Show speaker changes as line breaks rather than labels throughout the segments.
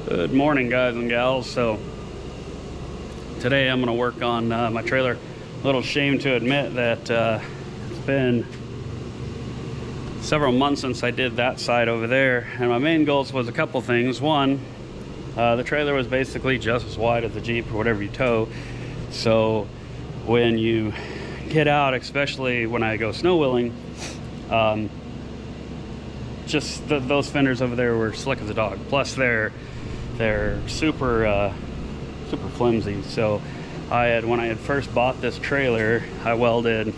Good morning, guys and gals. So today I'm going to work on my trailer. A little shame to admit that it's been several months since I did that side over there, and my main goals was a couple things. One, the trailer was basically just as wide as the Jeep or whatever you tow, so when you get out, especially when I go snow wheeling, just those fenders over there were slick as a dog. Plus they're super super flimsy. So when I had first bought this trailer, I welded,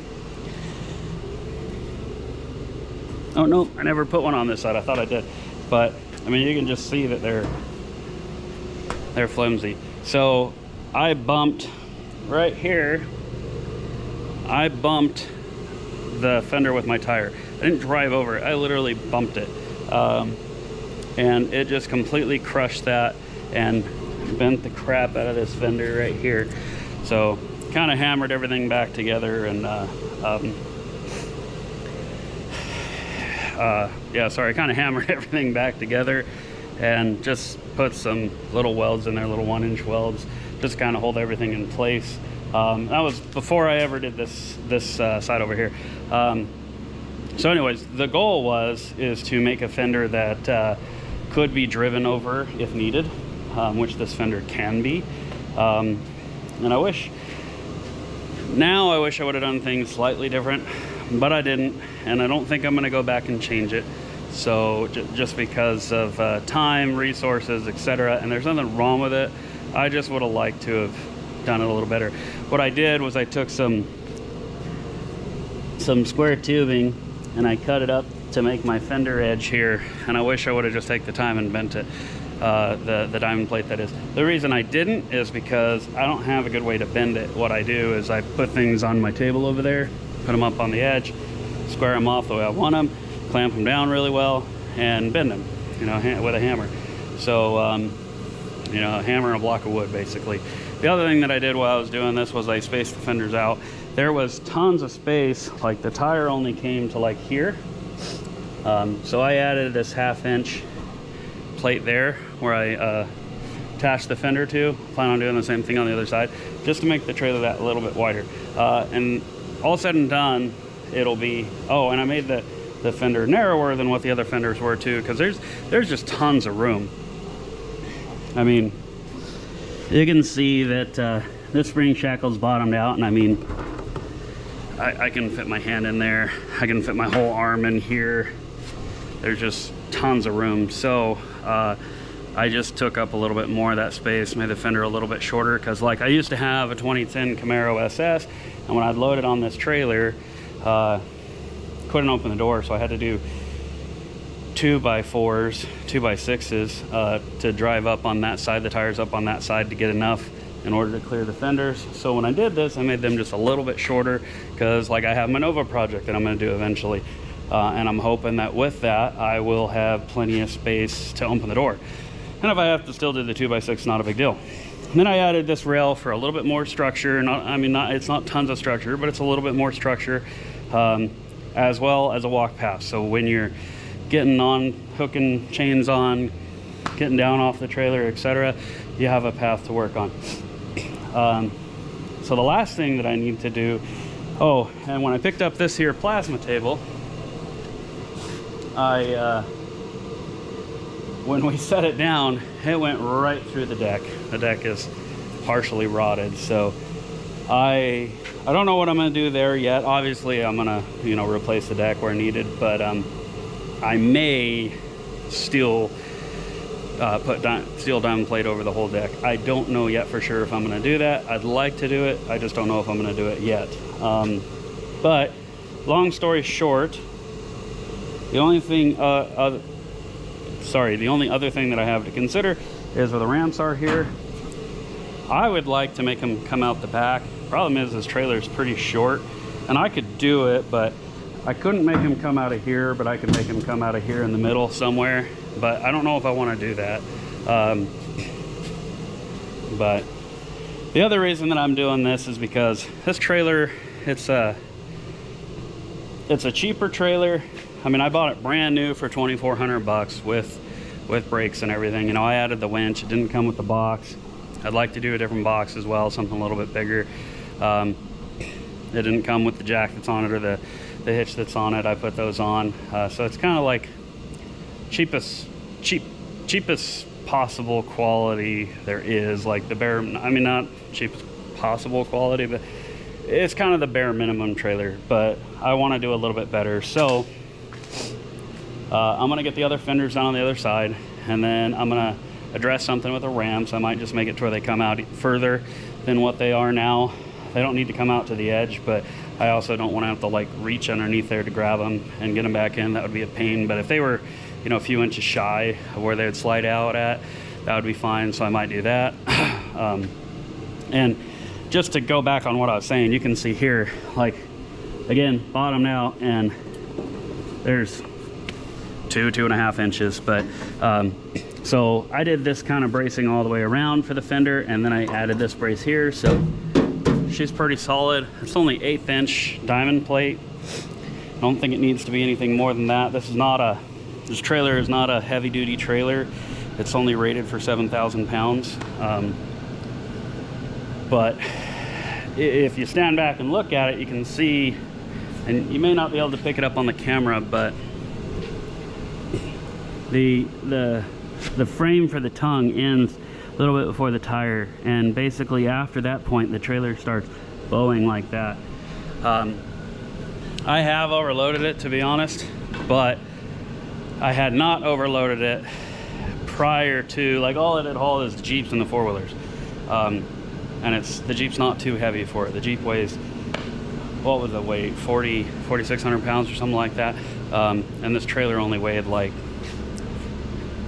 oh no, I never put one on this side. I thought I did, but I mean, you can just see that they're flimsy. So I bumped right here, I bumped the fender with my tire. I didn't drive over it, I literally bumped it. And it just completely crushed that and bent the crap out of this fender right here. So kind of hammered everything back together and kind of hammered everything back together and just put some little welds in there, little 1-inch welds, just kind of hold everything in place. That was before I ever did this side over here. So anyways, the goal is to make a fender that could be driven over if needed, which this fender can be. And I wish I would have done things slightly different, but I didn't, and I don't think I'm going to go back and change it. So just because of time, resources, etc., and there's nothing wrong with it, I just would have liked to have done it a little better. What I did was I took some square tubing and I cut it up to make my fender edge here, and I wish I would have just taken the time and bent it, the diamond plate that is. The reason I didn't is because I don't have a good way to bend it. What I do is I put things on my table over there, put them up on the edge, square them off the way I want them, clamp them down really well, and bend them, with a hammer. So a hammer and a block of wood, basically. The other thing that I did while I was doing this was I spaced the fenders out. There was tons of space, like the tire only came to like here. So I added this 1/2-inch plate there where I attached the fender to. Plan on doing the same thing on the other side, just to make the trailer that a little bit wider. And all said and done, it'll be, and I made the fender narrower than what the other fenders were too, because there's just tons of room. I mean, you can see that this spring shackle's bottomed out, and I mean, I can fit my hand in there. I can fit my whole arm in here. There's just tons of room. So I just took up a little bit more of that space, made the fender a little bit shorter, because like I used to have a 2010 Camaro SS, and when I'd load it on this trailer, couldn't open the door, so I had to do 2x4s, 2x6s to drive up on that side, the tires up on that side to get enough in order to clear the fenders. So when I did this, I made them just a little bit shorter, because like I have my Nova project that I'm going to do eventually, and I'm hoping that with that I will have plenty of space to open the door. And if I have to still do the 2x6, not a big deal. And then I added this rail for a little bit more structure. It's not tons of structure, but it's a little bit more structure, as well as a walk path. So when you're getting on, hooking chains on, getting down off the trailer, etc., you have a path to work on. So the last thing that I need to do, and when I picked up this here plasma table, when we set it down, it went right through the deck. The deck is partially rotted, so I don't know what I'm going to do there yet. Obviously I'm going to replace the deck where needed, but I may still put steel diamond plate over the whole deck. I don't know yet for sure if I'm going to do that. I'd like to do it, I just don't know if I'm going to do it yet. But long story short, the only other thing that I have to consider is where the ramps are here. I would like to make them come out the back. Problem is this trailer is pretty short, and I could do it, but I couldn't make him come out of here, but I could make him come out of here in the middle somewhere. But I don't know if I want to do that. But the other reason that I'm doing this is because this trailer, it's a cheaper trailer. I mean, I bought it brand new for $2,400 with with brakes and everything. You know, I added the winch. It didn't come with the box. I'd like to do a different box as well, something a little bit bigger. It didn't come with the jack that's on it or the hitch that's on it. I put those on. So it's kind of like cheapest possible quality there is, like the bare, I mean, not cheapest possible quality, but it's kind of the bare minimum trailer, but I want to do a little bit better. So I'm gonna get the other fenders down on the other side, and then I'm gonna address something with a ram. So I might just make it to where they come out further than what they are now. They don't need to come out to the edge, but I also don't want to have to like reach underneath there to grab them and get them back in. That would be a pain. But if they were, you know, a few inches shy of where they would slide out at, that would be fine. So I might do that. And just to go back on what I was saying, you can see here, like, again, bottom out, and there's 2.5 inches. But so I did this kind of bracing all the way around for the fender, and then I added this brace here. So she's pretty solid. It's only 1/8 inch diamond plate. I don't think it needs to be anything more than that. This trailer is not a heavy duty trailer. It's only rated for 7,000 pounds. But if you stand back and look at it, you can see, and you may not be able to pick it up on the camera, but the frame for the tongue ends a little bit before the tire, and basically after that point the trailer starts bowing like that. I have overloaded it, to be honest, but I had not overloaded it prior to, like, all it had hauled is the Jeeps and the four-wheelers, and the Jeep's not too heavy for it. The Jeep weighs, what was the weight, 4,600 pounds or something like that, and this trailer only weighed, like,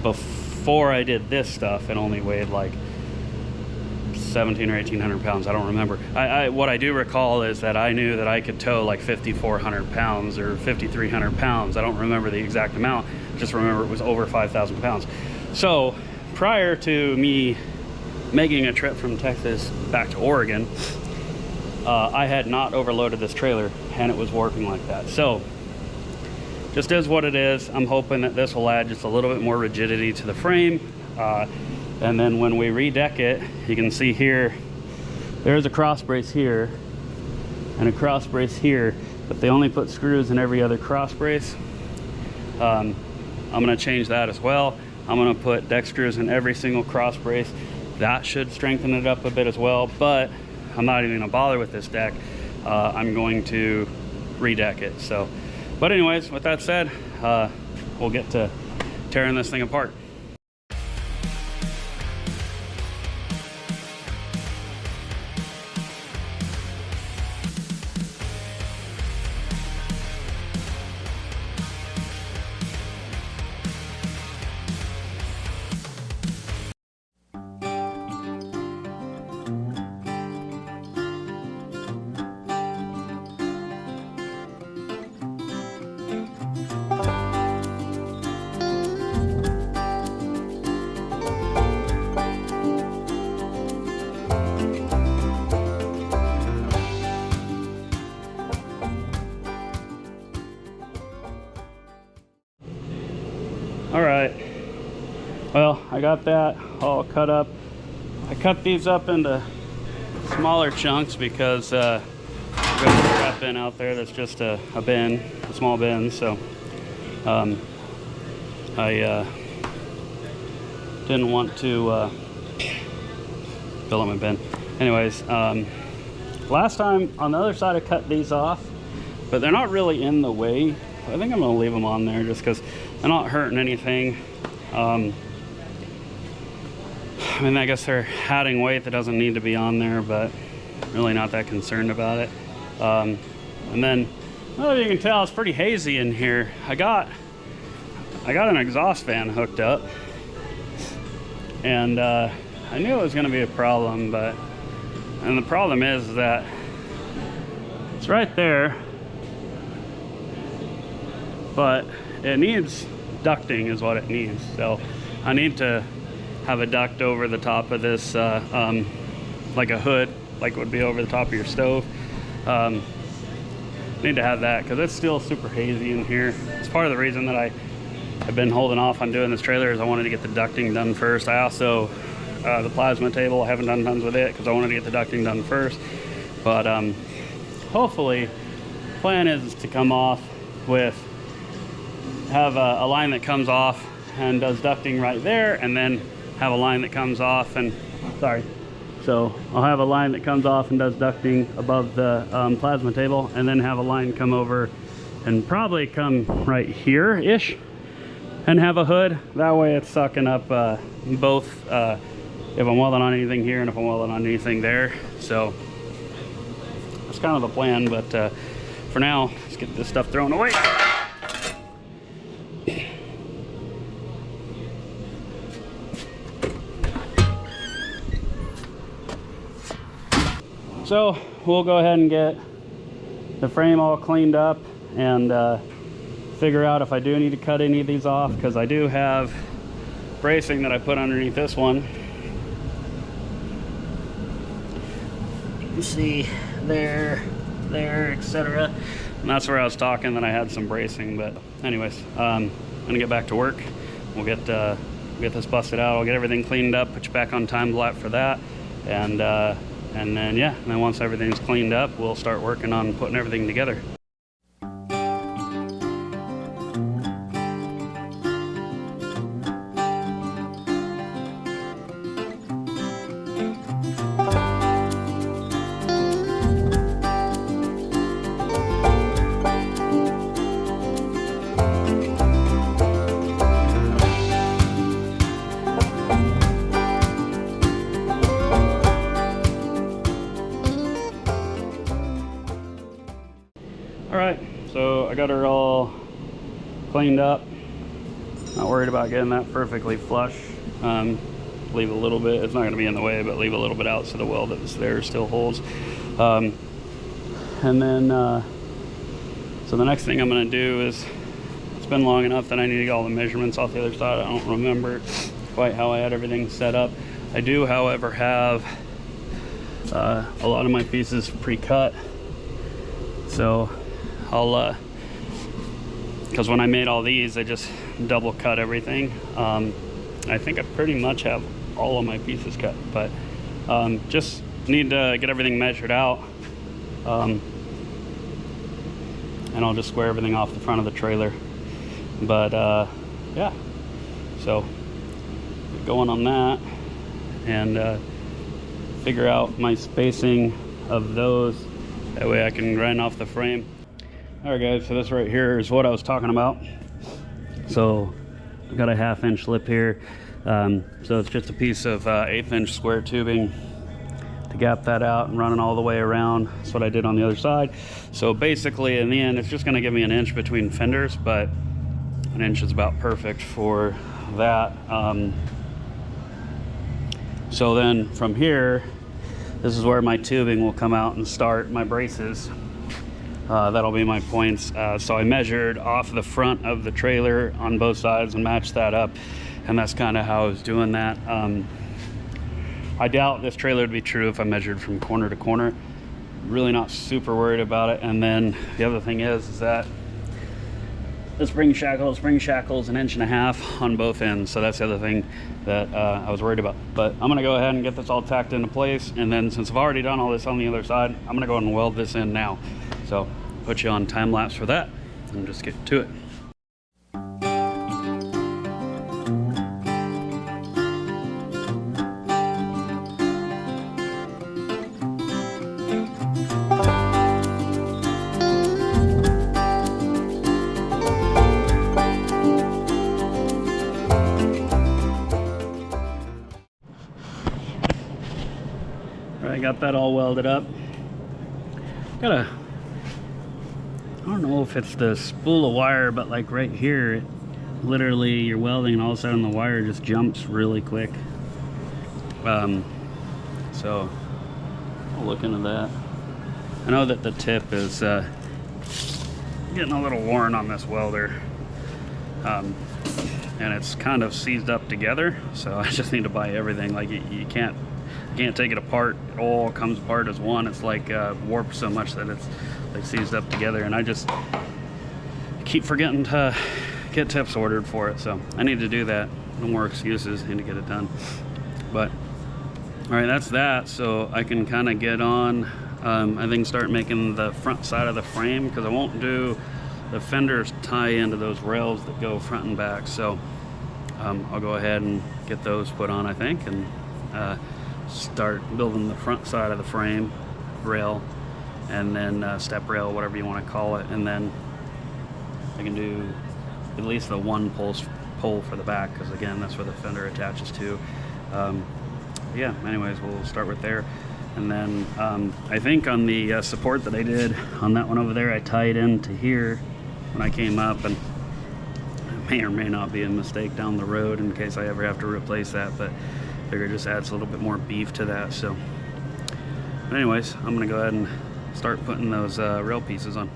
before I did this stuff, it only weighed like 1,700 or 1,800 pounds. I don't remember. What I do recall is that I knew that I could tow like 5,400 pounds or 5,300 pounds. I don't remember the exact amount. Just remember it was over 5,000 pounds. So prior to me making a trip from Texas back to Oregon, I had not overloaded this trailer, and it was working like that. So just is what it is. I'm hoping that this will add just a little bit more rigidity to the frame. And then when we redeck it, you can see here, there's a cross brace here and a cross brace here, but they only put screws in every other cross brace. I'm gonna change that as well. I'm gonna put deck screws in every single cross brace. That should strengthen it up a bit as well, but I'm not even gonna bother with this deck. I'm going to redeck it. So, but anyways, with that said, we'll get to tearing this thing apart. All right, well, I got that all cut up. I cut these up into smaller chunks because I've got a strap bin out there that's just a bin, a small bin. So I didn't want to fill up my bin. Anyways, last time on the other side I cut these off, but they're not really in the way. I think I'm gonna leave them on there just because they're not hurting anything. I mean, I guess they're adding weight that doesn't need to be on there, but really not that concerned about it. And then, well, you can tell it's pretty hazy in here. I got an exhaust fan hooked up, and I knew it was gonna be a problem, and the problem is that it's right there, but it needs ducting is what it needs. So I need to have a duct over the top of this, like a hood, like it would be over the top of your stove. Need to have that because it's still super hazy in here. It's part of the reason that I I've been holding off on doing this trailer is I wanted to get the ducting done first. I also, the plasma table, I haven't done tons with it because I wanted to get the ducting done first. But hopefully, plan is to come off with, have a line that comes off and does ducting right there, and then have a line that comes off and, so I'll have a line that comes off and does ducting above the plasma table, and then have a line come over and probably come right here-ish and have a hood. That way it's sucking up both if I'm welding on anything here and if I'm welding on anything there. So that's kind of the plan, but for now, let's get this stuff thrown away. So we'll go ahead and get the frame all cleaned up and figure out if I do need to cut any of these off, because I do have bracing that I put underneath this one. You see there, etc. And that's where I was talking that I had some bracing. But anyways, I'm gonna get back to work. We'll get this busted out. I'll get everything cleaned up, put you back on time lapse for that, and then yeah, and then once everything's cleaned up, we'll start working on putting everything together. Alright, so I got her all cleaned up. Not worried about getting that perfectly flush. Leave a little bit, it's not going to be in the way, but leave a little bit out so the weld that's there still holds. And then, so the next thing I'm going to do is, it's been long enough that I need to get all the measurements off the other side. I don't remember quite how I had everything set up. I do, however, have a lot of my pieces pre-cut. So I'll, because when I made all these, I just double cut everything. I think I pretty much have all of my pieces cut, but just need to get everything measured out. And I'll just square everything off the front of the trailer. But yeah, so going on that and figure out my spacing of those. That way I can grind off the frame. All right guys, so this right here is what I was talking about. So I've got a 1/2 inch lip here. So it's just a piece of 1/8 inch square tubing to gap that out and run it all the way around. That's what I did on the other side. So basically in the end, it's just gonna give me an inch between fenders, but an inch is about perfect for that. So then from here, this is where my tubing will come out and start my braces. That'll be my points. So I measured off the front of the trailer on both sides and matched that up. And that's kind of how I was doing that. I doubt this trailer would be true if I measured from corner to corner. Really not super worried about it. And then the other thing is that the spring shackles 1.5 inches on both ends. So that's the other thing that I was worried about. But I'm gonna go ahead and get this all tacked into place. And then since I've already done all this on the other side, I'm gonna go ahead and weld this in now. So put you on time lapse for that and just get to it. I got that all welded up. I don't know if it's the spool of wire, but like right here, literally you're welding and all of a sudden the wire just jumps really quick. So I'll look into that. I know that the tip is getting a little worn on this welder. And it's kind of seized up together, so I just need to buy everything. Like you can't take it apart. It all comes apart as one. It's like warped so much that it's like seized up together, and I just keep forgetting to get tips ordered for it, so I need to do that. No more excuses, need to get it done. But all right, that's that. So I can kind of get on, I think start making the front side of the frame, because I won't do the fenders tie into those rails that go front and back. So I'll go ahead and get those put on, I think, and start building the front side of the frame rail, and then step rail, whatever you want to call it, and then I can do at least the one pole for the back, because again, that's where the fender attaches to. Yeah, anyways, we'll start with there. And then I think on the support that I did on that one over there, I tied into here when I came up, and it may or may not be a mistake down the road in case I ever have to replace that, but I figure it just adds a little bit more beef to that. So but anyways, I'm gonna go ahead and start putting those rail pieces on.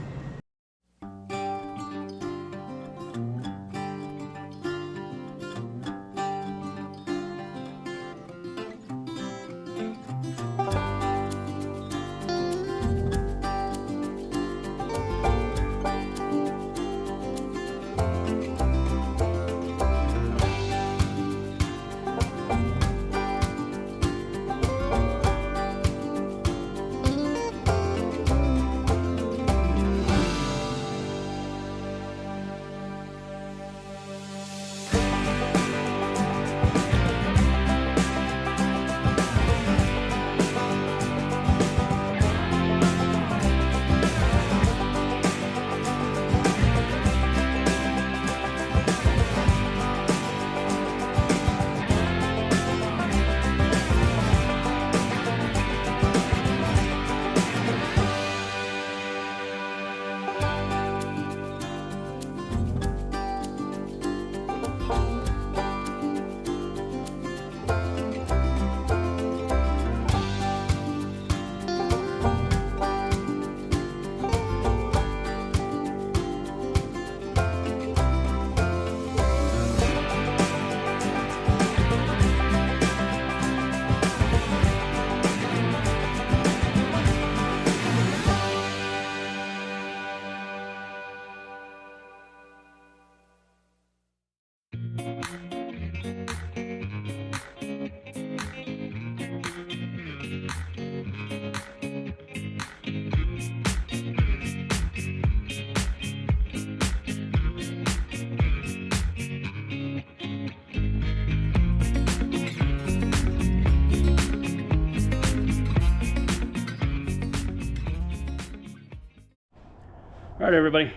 All right, everybody.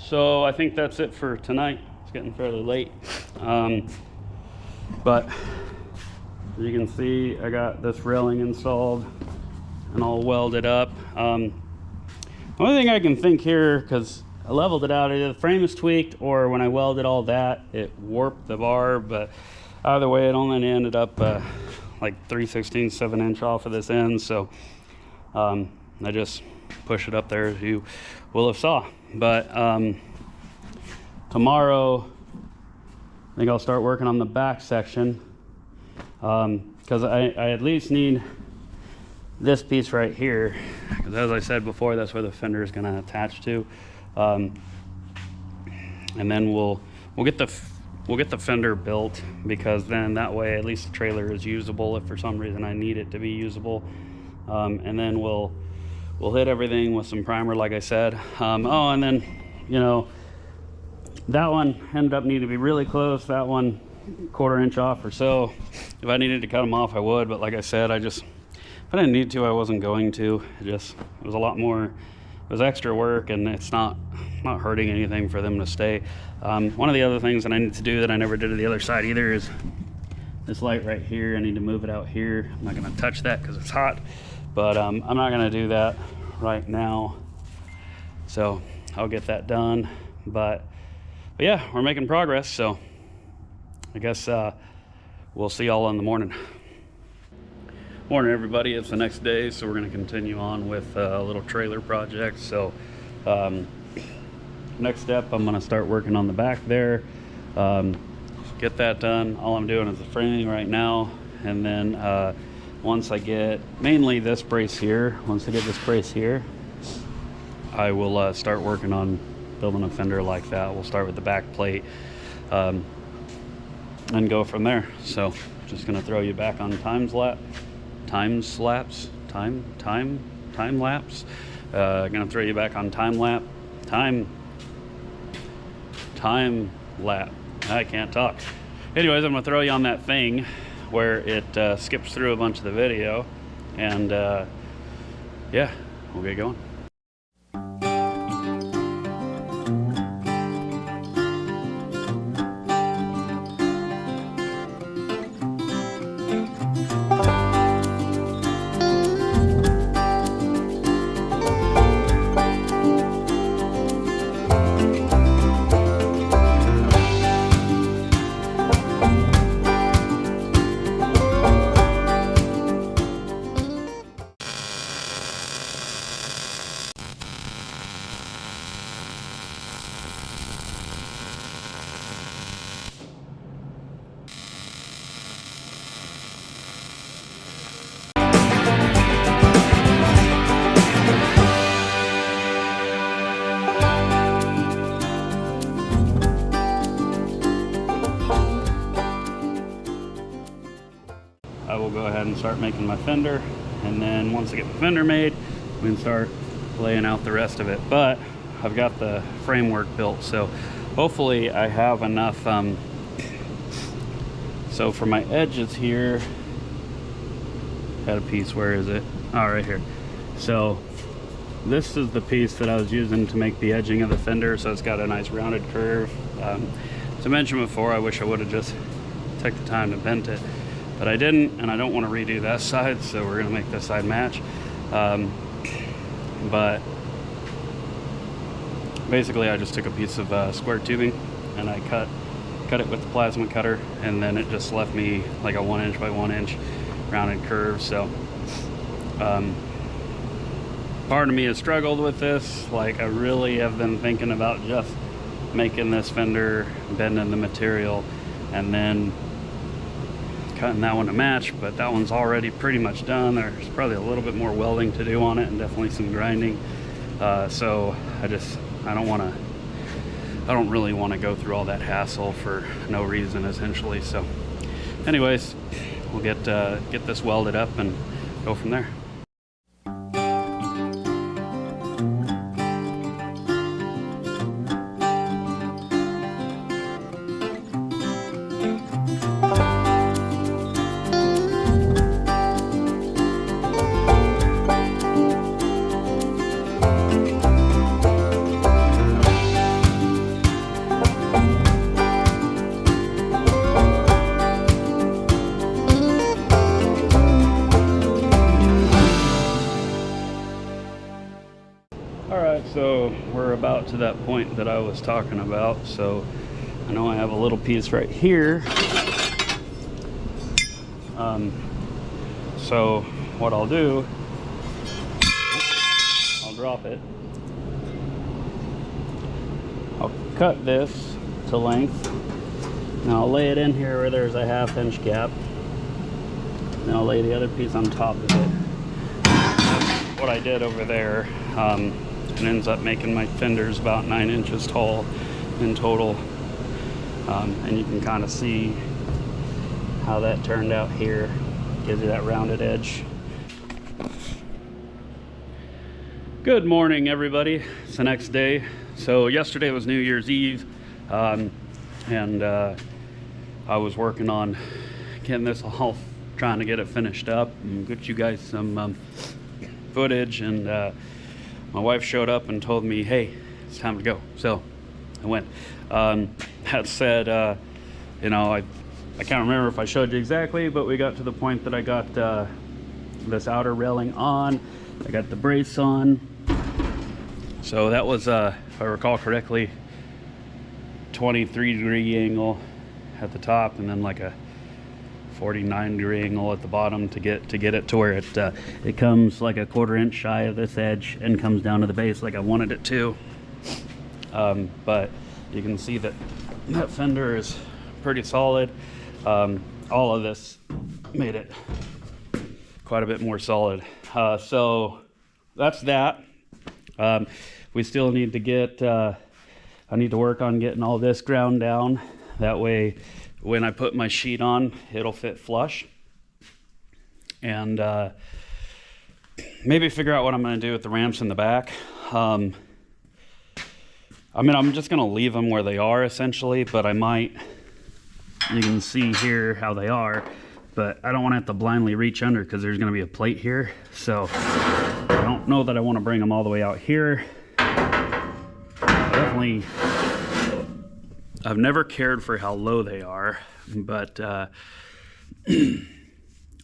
So I think that's it for tonight. It's getting fairly late. But as you can see, I got this railing installed and all welded up. The only thing I can think here, because I leveled it out, either the frame is tweaked or when I welded all that, it warped the bar. But either way, it only ended up like 3/16, 7" off of this end. So I just push it up there, as you will have saw. But tomorrow I think I'll start working on the back section, because I at least need this piece right here, because as I said before, that's where the fender is going to attach to, and then we'll get the fender built, because then that way at least the trailer is usable if for some reason I need it to be usable. And then we'll hit everything with some primer, like I said. Oh, and then, you know, that one ended up needing to be really close. That one, 1/4 inch off or so. If I needed to cut them off, I would. But like I said, if I didn't need to, I wasn't going to. It was a lot more. It was extra work, and it's not hurting anything for them to stay. One of the other things that I need to do that I never did to the other side either is this light right here. I need to move it out here. I'm not going to touch that because it's hot. But I'm not going to do that right now, so I'll get that done. But yeah, we're making progress, so I guess we'll see y'all in the morning. Morning, everybody. It's the next day, so we're going to continue on with a little trailer project. So next step, I'm going to start working on the back there, get that done. All I'm doing is the framing right now, and then once I get mainly this brace here, I will start working on building a fender like that. We'll start with the back plate and go from there. So just gonna throw you back on time lapse. Gonna throw you back on time lap. I can't talk. Anyways, I'm gonna throw you on that thing where it skips through a bunch of the video, and yeah, we'll get going. I will go ahead and start making my fender, and then once I get my fender made, we can start laying out the rest of it. But I've got the framework built, so hopefully I have enough. So for my edges here, got a piece, where is it? Oh, right here. So this is the piece that I was using to make the edging of the fender, so it's got a nice rounded curve. As I mentioned before, I wish I would have just took the time to bend it, but I didn't, and I don't want to redo that side, so we're gonna make this side match. But basically I just took a piece of square tubing and I cut it with the plasma cutter, and then it just left me like a 1 inch by 1 inch rounded curve. So part of me has struggled with this. Like, I really have been thinking about just making this fender, bending the material, and then cutting that one to match, but that one's already pretty much done. There's probably a little bit more welding to do on it, and definitely some grinding. So I don't really want to go through all that hassle for no reason, essentially. So anyways, we'll get this welded up and go from there. So we're about to that point that I was talking about. So I know I have a little piece right here. So what I'll do, I'll drop it. I'll cut this to length. Now I'll lay it in here where there's a 1/2 inch gap. Then I'll lay the other piece on top of it. That's what I did over there. It ends up making my fenders about 9 inches tall in total. And you can kind of see how that turned out here. Gives you that rounded edge. Good morning, everybody. It's the next day. So yesterday was New Year's Eve, and I was working on getting this all, trying to get it finished up and get you guys some footage, and my wife showed up and told me, hey, it's time to go. So I went. That said, you know, I can't remember if I showed you exactly, but we got to the point that I got this outer railing on. I got the brace on. So that was, if I recall correctly, 23-degree angle at the top, and then like a 49-degree angle at the bottom to get it to where it comes like a 1/4 inch shy of this edge and comes down to the base like I wanted it to. But you can see that that fender is pretty solid. All of this made it quite a bit more solid. So that's that. We still need to get I need to work on getting all this ground down. That way, when I put my sheet on, it'll fit flush. And maybe figure out what I'm going to do with the ramps in the back. I mean, I'm just going to leave them where they are essentially, but I might, you can see here how they are, but I don't want to have to blindly reach under because there's going to be a plate here. So I don't know that I want to bring them all the way out here. Definitely, I've never cared for how low they are, but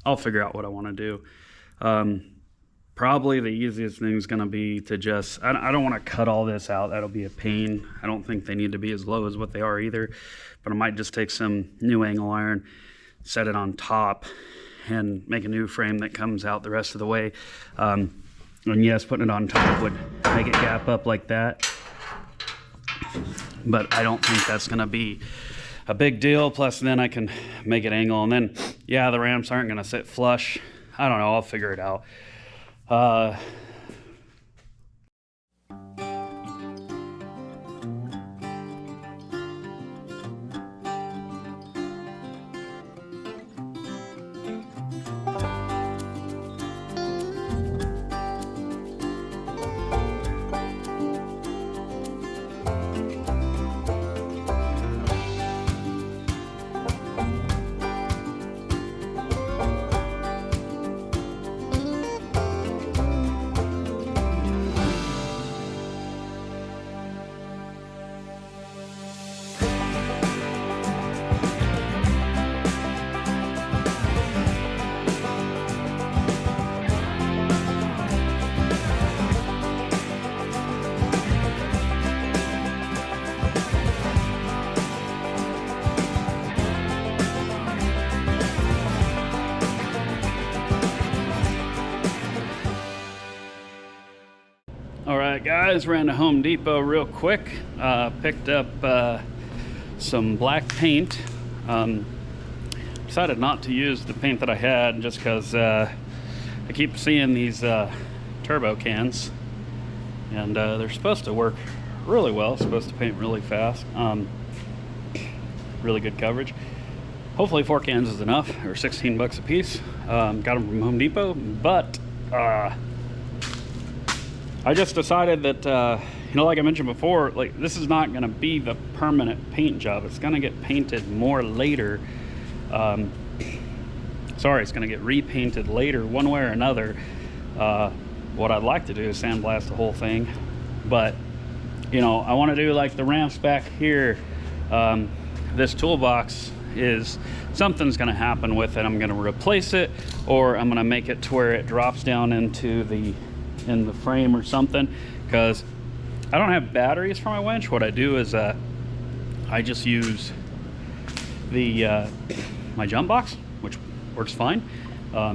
I'll figure out what I want to do. Probably the easiest thing is going to be to just, I don't want to cut all this out. That'll be a pain. I don't think they need to be as low as what they are either, but I might just take some new angle iron, set it on top, and make a new frame that comes out the rest of the way. And yes, putting it on top would make it gap up like that, but I don't think that's going to be a big deal. Plus then I can make it angle, and then yeah, the ramps aren't going to sit flush. I don't know, I'll figure it out. Alright guys, ran to Home Depot real quick, picked up some black paint. Decided not to use the paint that I had just because I keep seeing these turbo cans, and they're supposed to work really well, supposed to paint really fast, really good coverage. Hopefully 4 cans is enough, or 16 bucks a piece. Got them from Home Depot, but I just decided that, you know, like I mentioned before, like this is not going to be the permanent paint job. It's going to get painted more later. Sorry, it's going to get repainted later, one way or another. What I'd like to do is sandblast the whole thing, but you know, I want to do like the ramps back here. This toolbox is, something's going to happen with it. I'm going to replace it, or I'm going to make it to where it drops down into the frame or something, because I don't have batteries for my winch. What I do is I just use the my jump box, which works fine. I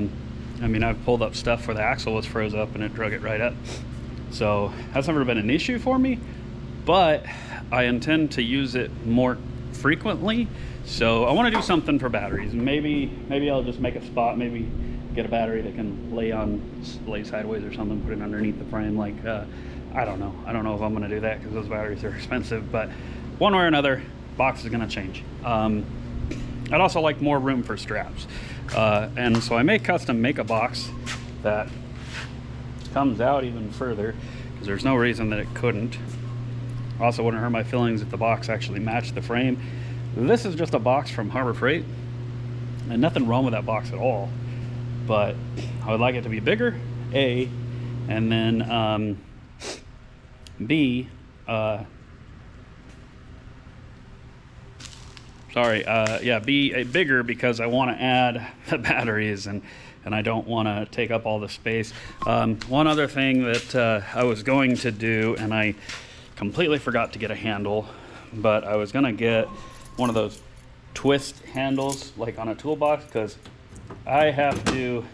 mean, I've pulled up stuff where the axle was froze up and it drug it right up, so that's never been an issue for me, but I intend to use it more frequently, so I want to do something for batteries. Maybe I'll just make a spot, maybe get a battery that can lay sideways or something, put it underneath the frame. Like I don't know if I'm going to do that because those batteries are expensive, but one way or another, box is going to change. I'd also like more room for straps, and so I may custom make a box that comes out even further, because there's no reason that it couldn't. Also wouldn't hurt my feelings if the box actually matched the frame. This is just a box from Harbor Freight, and nothing wrong with that box at all, but I would like it to be bigger, A, and then B, be bigger because I want to add the batteries, and I don't want to take up all the space. One other thing that I was going to do, and I completely forgot to get a handle, but I was going to get one of those twist handles like on a toolbox, because I have to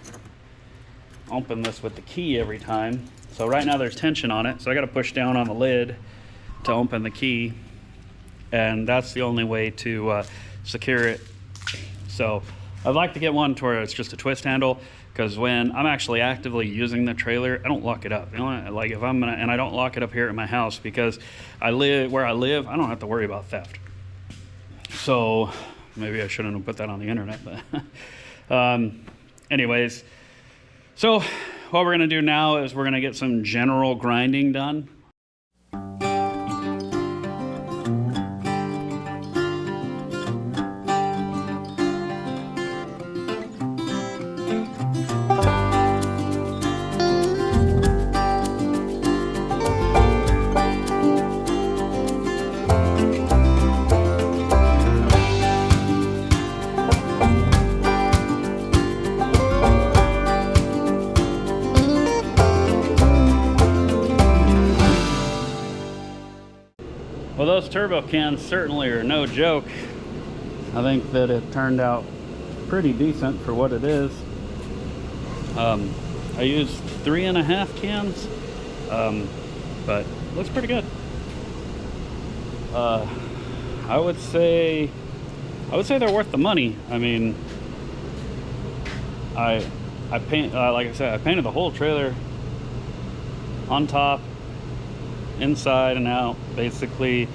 open this with the key every time. So right now there's tension on it, so I got to push down on the lid to open the key, and that's the only way to secure it. So I'd like to get one to where it's just a twist handle, because when I'm actually actively using the trailer, I don't lock it up. You know, like if I'm gonna, and I don't lock it up here at my house because I live where I live, I don't have to worry about theft. So maybe I shouldn't have put that on the internet, but anyways, so what we're gonna do now is we're gonna get some general grinding done. Well, those turbo cans certainly are no joke. I think that it turned out pretty decent for what it is. I used 3.5 cans, but looks pretty good. I would say they're worth the money. I mean, I paint, like I said, I painted the whole trailer on top, inside and out, basically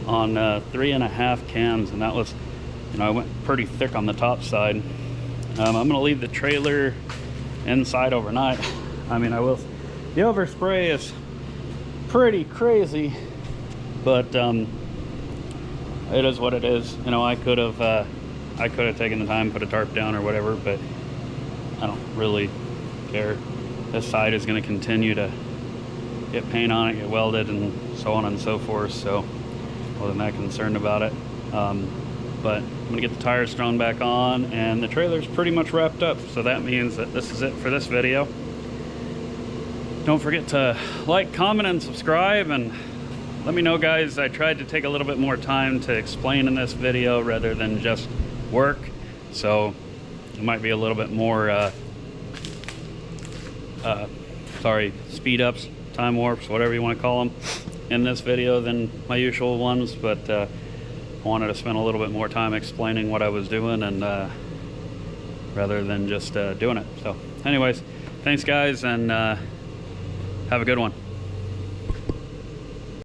on 3.5 cans, and that was, you know, I went pretty thick on the top side. I'm gonna leave the trailer inside overnight. I mean, I will, the overspray is pretty crazy, but it is what it is. You know, I could have taken the time, put a tarp down or whatever, but I don't really care. This side is going to continue to get paint on it, get welded, and so on and so forth, so I wasn't that concerned about it. But I'm gonna get the tires thrown back on, and the trailer's pretty much wrapped up, so that means that this is it for this video. Don't forget to like, comment, and subscribe, and let me know, guys. I tried to take a little bit more time to explain in this video rather than just work, so it might be a little bit more speed ups, time warps, whatever you want to call them, in this video than my usual ones, but I wanted to spend a little bit more time explaining what I was doing, and rather than just doing it. So anyways, thanks guys, and have a good one.